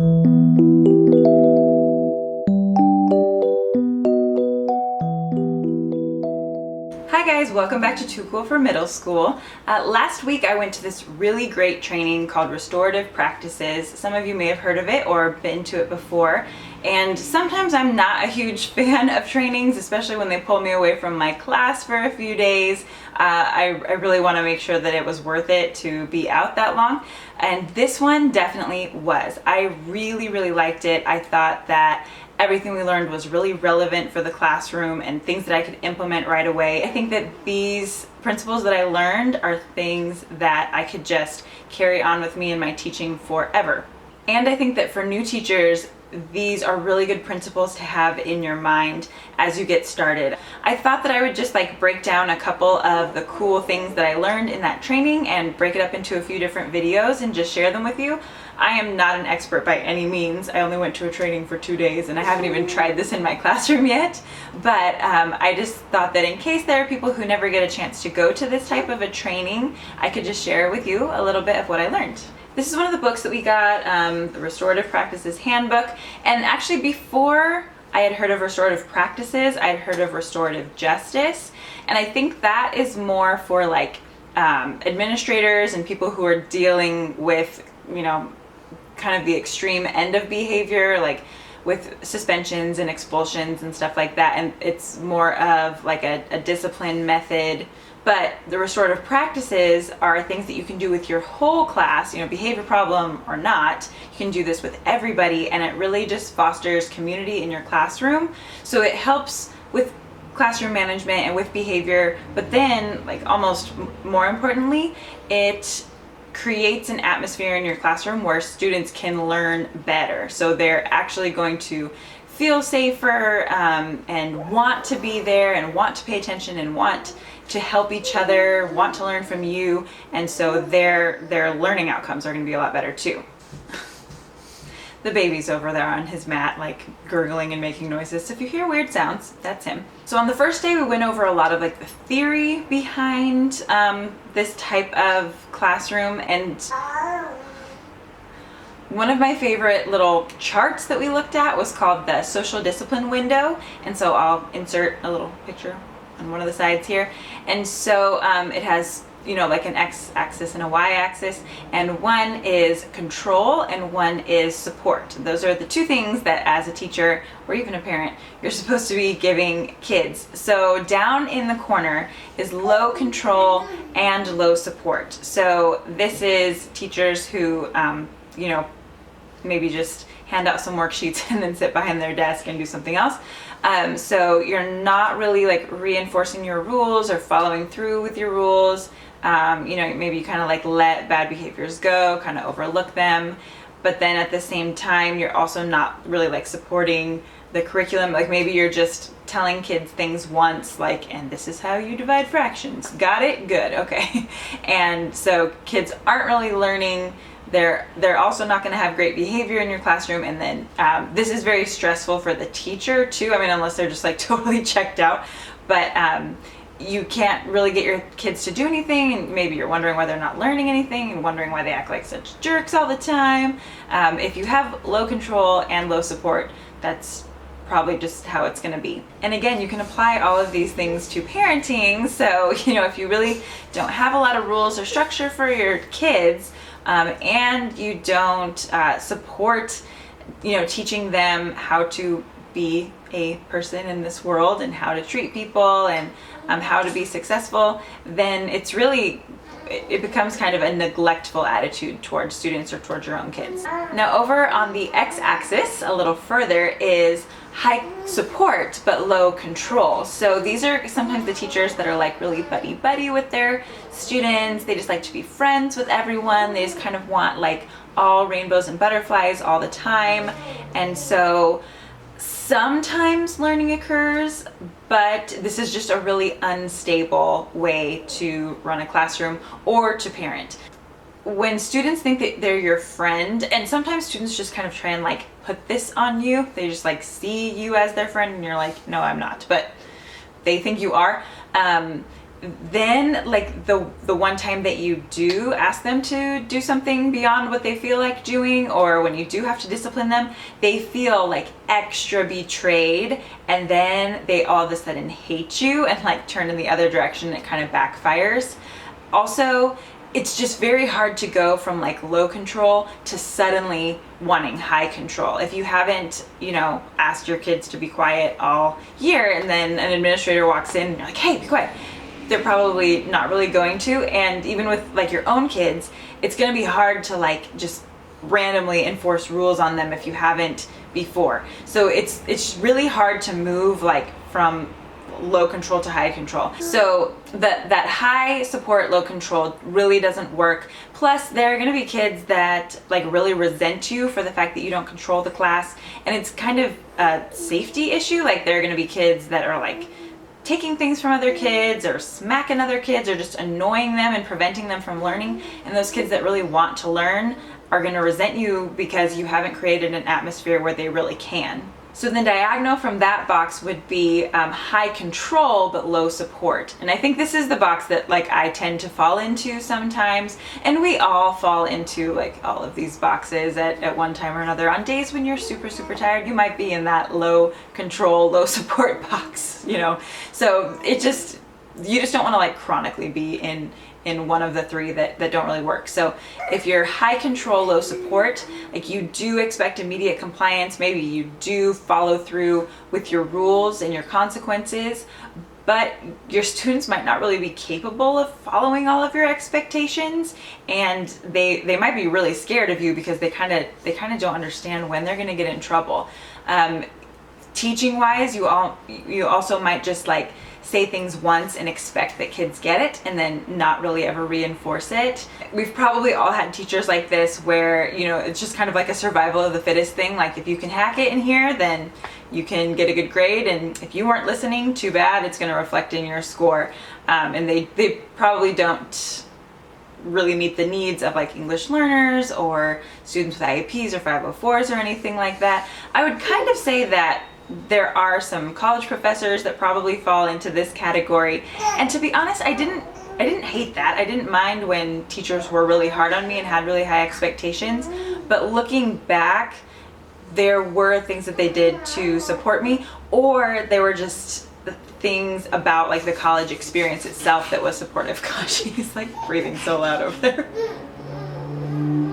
Hi guys, welcome back to Too Cool for Middle School. Last week I went to this really great training called Restorative Practices. Some of you may have heard of it or been to it before. And sometimes I'm not a huge fan of trainings, especially when they pull me away from my class for a few days. I really want to make sure that it was worth it to be out that long. And this one definitely was. I really liked it. I thought that everything we learned was really relevant for the classroom and things that I could implement right away. I think that these principles that I learned are things that I could just carry on with me in my teaching forever. And I think that for new teachers, these are really good principles to have in your mind as you get started. I thought that I would just break down a couple of the cool things that I learned in that training and break it up into a few different videos and just share them with you. I am not an expert by any means. I only went to a training for 2 days and I haven't even tried this in my classroom yet. But I just thought that in case there are people who never get a chance to go to this type of a training, I could just share with you a little bit of what I learned. This is one of the books that we got, the Restorative Practices Handbook. And actually before I had heard of Restorative Practices, I had heard of Restorative Justice. And I think that is more for administrators and people who are dealing with, kind of the extreme end of behavior, with suspensions and expulsions and stuff like that. And it's more of a discipline method. But the restorative practices are things that you can do with your whole class, behavior problem or not. You can do this with everybody, and it really just fosters community in your classroom. So it helps with classroom management and with behavior, but then almost more importantly, it creates an atmosphere in your classroom where students can learn better. So they're actually going to feel safer and want to be there and want to pay attention and want to help each other, want to learn from you, and so their learning outcomes are going to be a lot better too. The baby's over there on his mat gurgling and making noises, so if you hear weird sounds, that's him. So on the first day we went over a lot of the theory behind this type of classroom, and one of my favorite little charts that we looked at was called the social discipline window, and so I'll insert a little picture on one of the sides here. And so it has an x-axis and a y-axis, and one is control and one is support. Those are the two things that as a teacher or even a parent you're supposed to be giving kids. So down in the corner is low control and low support. So this is teachers who maybe just hand out some worksheets and then sit behind their desk and do something else. So you're not really reinforcing your rules or following through with your rules. Maybe you kind of let bad behaviors go, kind of overlook them. But then at the same time, you're also not really supporting the curriculum. Maybe you're just telling kids things once, and this is how you divide fractions. Got it? Good. Okay. And so kids aren't really learning. They're also not going to have great behavior in your classroom, and then this is very stressful for the teacher too. Unless they're just totally checked out, but you can't really get your kids to do anything, and maybe you're wondering why they're not learning anything and wondering why they act like such jerks all the time. If you have low control and low support, that's probably just how it's going to be. And again, you can apply all of these things to parenting. So if you really don't have a lot of rules or structure for your kids, and you don't support teaching them how to be a person in this world and how to treat people and how to be successful, then it becomes kind of a neglectful attitude towards students or towards your own kids. Now over on the x-axis a little further is high support but low control. So these are sometimes the teachers that are really buddy-buddy with their students. They just like to be friends with everyone. They just kind of want all rainbows and butterflies all the time. And so sometimes learning occurs, but this is just a really unstable way to run a classroom or to parent. When students think that they're your friend, and sometimes students just kind of try and put this on you, they just see you as their friend and you're no, I'm not, but they think you are. then like the one time that you do ask them to do something beyond what they feel like doing, or when you do have to discipline them, they feel like extra betrayed, and then they all of a sudden hate you and like turn in the other direction. It kind of backfires. Also, it's just very hard to go from like low control to suddenly wanting high control. If you haven't, asked your kids to be quiet all year, and then an administrator walks in and you're like, hey, be quiet, they're probably not really going to. And even with like your own kids, it's going to be hard to like just randomly enforce rules on them if you haven't before. So it's really hard to move like from low control to high control. So that high support, low control really doesn't work. Plus, there are going to be kids that like really resent you for the fact that you don't control the class, and it's kind of a safety issue. Like there are going to be kids that are like taking things from other kids or smacking other kids or just annoying them and preventing them from learning. And those kids that really want to learn are going to resent you because you haven't created an atmosphere where they really can. So then diagonal from that box would be high control but low support. And I think this is the box that like I tend to fall into sometimes. And we all fall into like all of these boxes at one time or another. On days when you're super, super tired, you might be in that low control, low support box, So you just don't want to like chronically be in one of the three that don't really work. So if you're high control, low support, like you do expect immediate compliance, maybe you do follow through with your rules and your consequences, but your students might not really be capable of following all of your expectations, and they might be really scared of you because they kind of don't understand when they're going to get in trouble. Teaching wise, you also might just like say things once and expect that kids get it and then not really ever reinforce it. We've probably all had teachers like this where, it's just kind of like a survival of the fittest thing. Like if you can hack it in here, then you can get a good grade. And if you weren't listening, too bad, it's going to reflect in your score. And they probably don't really meet the needs of like English learners or students with IEPs or 504s or anything like that. I would kind of say that there are some college professors that probably fall into this category. And to be honest, I didn't hate that. I didn't mind when teachers were really hard on me and had really high expectations. But looking back, there were things that they did to support me, or they were just things about like the college experience itself that was supportive. Gosh, he's like breathing so loud over there.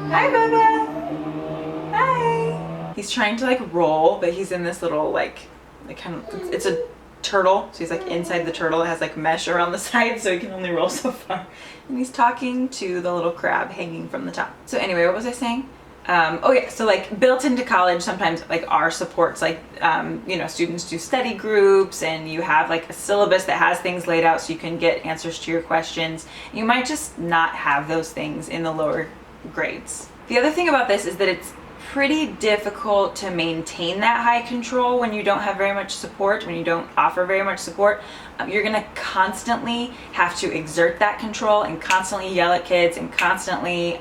Hi, Bubba. Hi. He's trying to like roll, but he's in this little like kind of, it's a turtle, so he's like inside the turtle. It has like mesh around the side, so he can only roll so far. And he's talking to the little crab hanging from the top. So anyway, what was I saying? So like built into college, sometimes like our supports, like, students do study groups, and you have like a syllabus that has things laid out so you can get answers to your questions. You might just not have those things in the lower grades. The other thing about this is that it's pretty difficult to maintain that high control when you don't have very much support, when you don't offer very much support. You're gonna constantly have to exert that control and constantly yell at kids and constantly,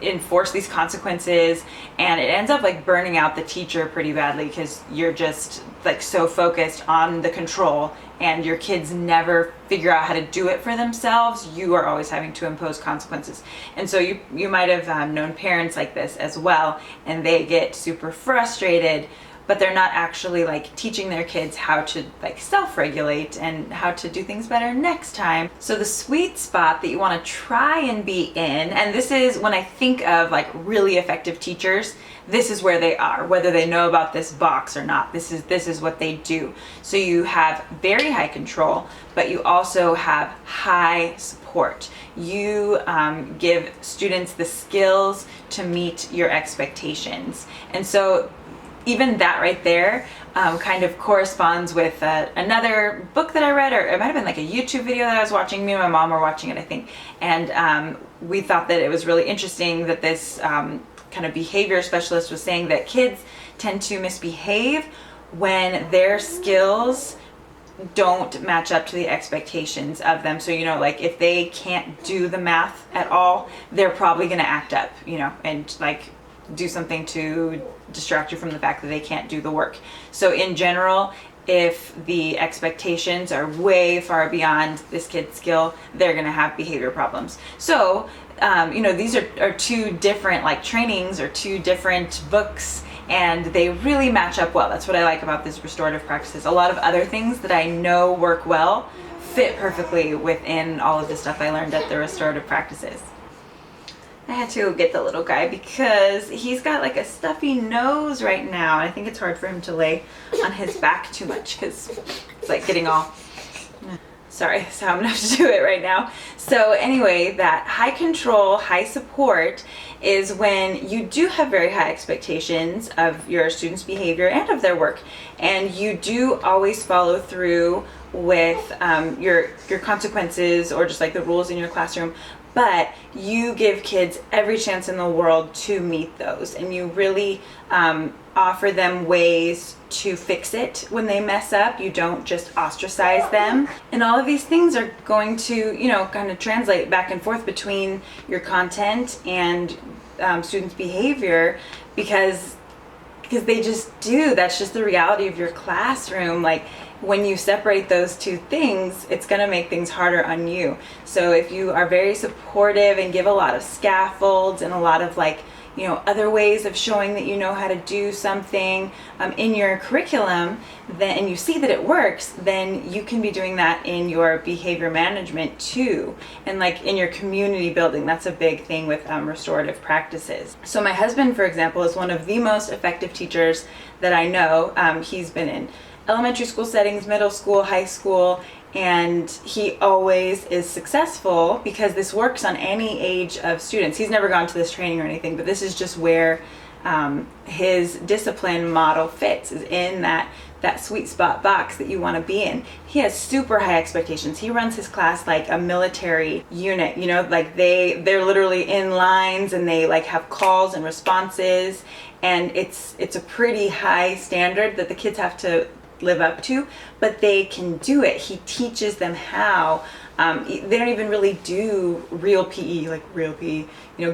enforce these consequences, and it ends up like burning out the teacher pretty badly because you're just like so focused on the control, and your kids never figure out how to do it for themselves. You are always having to impose consequences. And so you might have known parents like this as well, and they get super frustrated, but they're not actually like teaching their kids how to like self-regulate and how to do things better next time. So the sweet spot that you want to try and be in, and this is when I think of like really effective teachers, this is where they are, whether they know about this box or not. This is what they do. So you have very high control, but you also have high support. You give students the skills to meet your expectations. And so even that right there kind of corresponds with another book that I read, or it might have been like a YouTube video that I was watching. Me and my mom were watching it, I think. And we thought that it was really interesting that this kind of behavior specialist was saying that kids tend to misbehave when their skills don't match up to the expectations of them. So, like if they can't do the math at all, they're probably going to act up, and like do something to distract you from the fact that they can't do the work. So in general, if the expectations are way far beyond this kid's skill, they're going to have behavior problems. So, these are two different like trainings or two different books, and they really match up well. That's what I like about these restorative practices. A lot of other things that I know work well fit perfectly within all of the stuff I learned at the restorative practices. I had to get the little guy because he's got like a stuffy nose right now. I think it's hard for him to lay on his back too much because it's like getting all, sorry, so I'm gonna have to do it right now. So anyway, that high control, high support is when you do have very high expectations of your students' behavior and of their work, and you do always follow through with your consequences or just like the rules in your classroom, but you give kids every chance in the world to meet those, and you really offer them ways to fix it when they mess up. You don't just ostracize them. And all of these things are going to, kind of translate back and forth between your content and students' behavior because they just do. That's just the reality of your classroom. Like, when you separate those two things, it's going to make things harder on you. So if you are very supportive and give a lot of scaffolds and a lot of other ways of showing that you know how to do something in your curriculum, then, and you see that it works, then you can be doing that in your behavior management too. And like in your community building, that's a big thing with restorative practices. So my husband, for example, is one of the most effective teachers that I know. He's been in elementary school settings, middle school, high school, and he always is successful because this works on any age of students. He's never gone to this training or anything, but this is just where his discipline model fits, is in that sweet spot box that you want to be in. He has super high expectations. He runs his class like a military unit, like they're literally in lines, and they like have calls and responses, and it's a pretty high standard that the kids have to live up to, but they can do it. He teaches them how. They don't even really do real PE,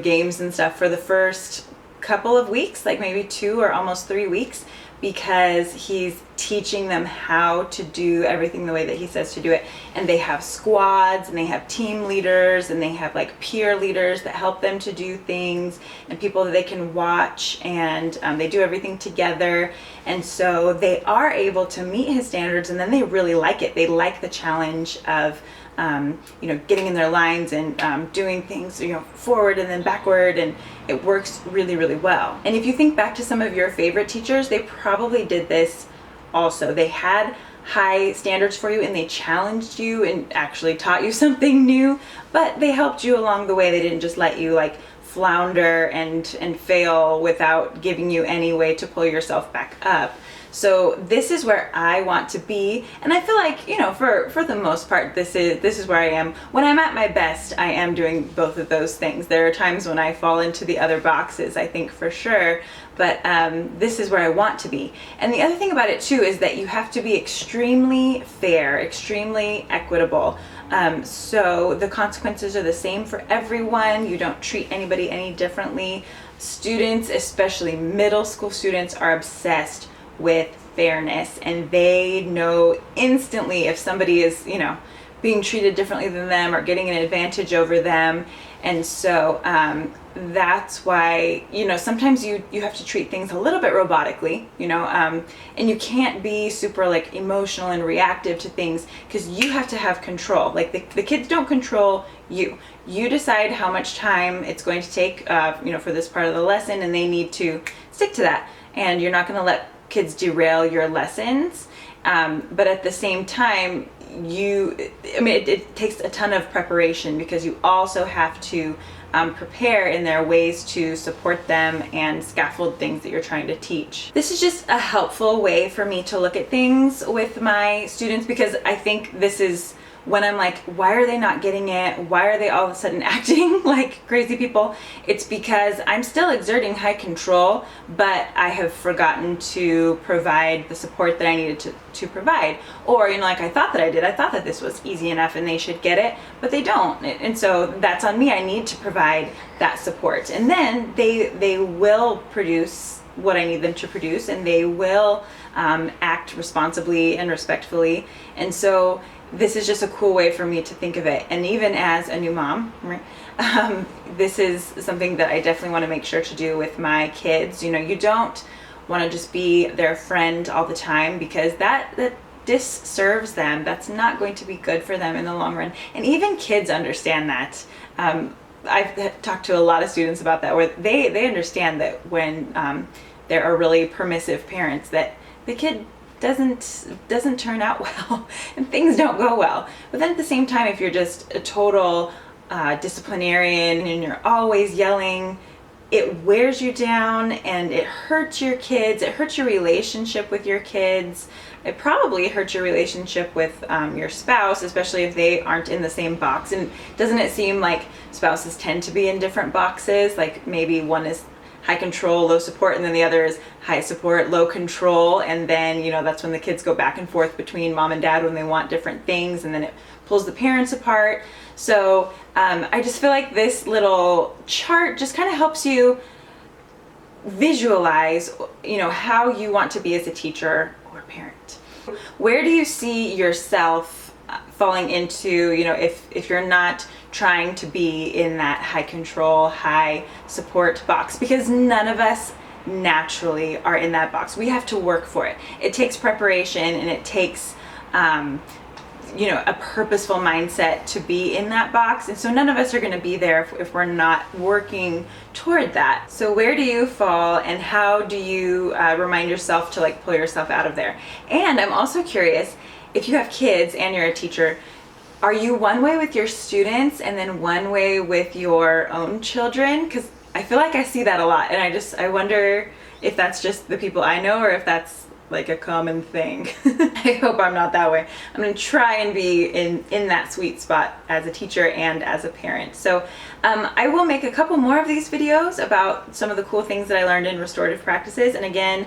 games and stuff for the first couple of weeks, like maybe 2 or almost 3 weeks, because he's teaching them how to do everything the way that he says to do it. And they have squads, and they have team leaders, and they have like peer leaders that help them to do things, and people that they can watch, and they do everything together. And so they are able to meet his standards, and then they really like it. They like the challenge of getting in their lines and doing things, forward and then backward, and it works really, really well. And if you think back to some of your favorite teachers, they probably did this also. They had high standards for you, and they challenged you and actually taught you something new, but they helped you along the way. They didn't just let you like flounder and fail without giving you any way to pull yourself back up. So this is where I want to be, and I feel like, for the most part, this is where I am. When I'm at my best, I am doing both of those things. There are times when I fall into the other boxes, I think, for sure, but this is where I want to be. And the other thing about it too is that you have to be extremely fair, extremely equitable. So the consequences are the same for everyone. You don't treat anybody any differently. Students, especially middle school students, are obsessed with fairness, and they know instantly if somebody is, being treated differently than them or getting an advantage over them. And so that's why, sometimes you have to treat things a little bit robotically, and you can't be super like emotional and reactive to things, because you have to have control. Like the kids don't control you. You decide how much time it's going to take, for this part of the lesson, and they need to stick to that. And you're not going to let kids derail your lessons, but at the same time, it takes a ton of preparation, because you also have to prepare in their ways to support them and scaffold things that you're trying to teach. This is just a helpful way for me to look at things with my students, because I think this is when I'm like, why are they not getting it? Why are they all of a sudden acting like crazy people? It's because I'm still exerting high control, but I have forgotten to provide the support that I needed to provide. Or, like I thought that I did. I thought that this was easy enough and they should get it, but they don't. And so that's on me. I need to provide that support. And then they will produce what I need them to produce, and they will act responsibly and respectfully. And so this is just a cool way for me to think of it. And even as a new mom, right, this is something that I definitely want to make sure to do with my kids. You don't want to just be their friend all the time, because that disserves them. That's not going to be good for them in the long run. And even kids understand that. I've talked to a lot of students about that, where they understand that when there are really permissive parents, that the kid doesn't turn out well and things don't go well. But then at the same time, if you're just a total disciplinarian and you're always yelling, it wears you down and it hurts your kids. It hurts your relationship with your kids. It probably hurts your relationship with your spouse, especially if they aren't in the same box. And doesn't it seem like spouses tend to be in different boxes? Like maybe one is high control, low support, and then the other is high support, low control. And then, that's when the kids go back and forth between mom and dad when they want different things, and then it pulls the parents apart. So I just feel like this little chart just kind of helps you visualize, how you want to be as a teacher or parent. Where do you see yourself falling into, if you're not trying to be in that high control, high support box? Because none of us naturally are in that box. We have to work for it. It takes preparation, and it takes a purposeful mindset to be in that box. And so none of us are going to be there if we're not working toward that. So where do you fall, and how do you remind yourself to pull yourself out of there? And I'm also curious, if you have kids and you're a teacher, are you one way with your students and then one way with your own children? Because I feel like I see that a lot, and I wonder if that's just the people I know, or if that's like a common thing. I hope I'm not that way. I'm going to try and be in that sweet spot as a teacher and as a parent. So I will make a couple more of these videos about some of the cool things that I learned in restorative practices. And again,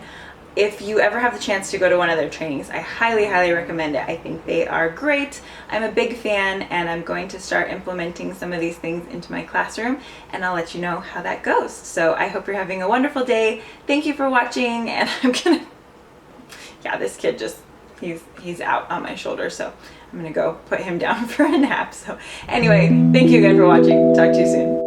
if you ever have the chance to go to one of their trainings, I highly, highly recommend it. I think they are great. I'm a big fan, and I'm going to start implementing some of these things into my classroom, and I'll let you know how that goes. So I hope you're having a wonderful day. Thank you for watching, and yeah, this kid just, he's out on my shoulder, so I'm gonna go put him down for a nap. So anyway, thank you again for watching. Talk to you soon.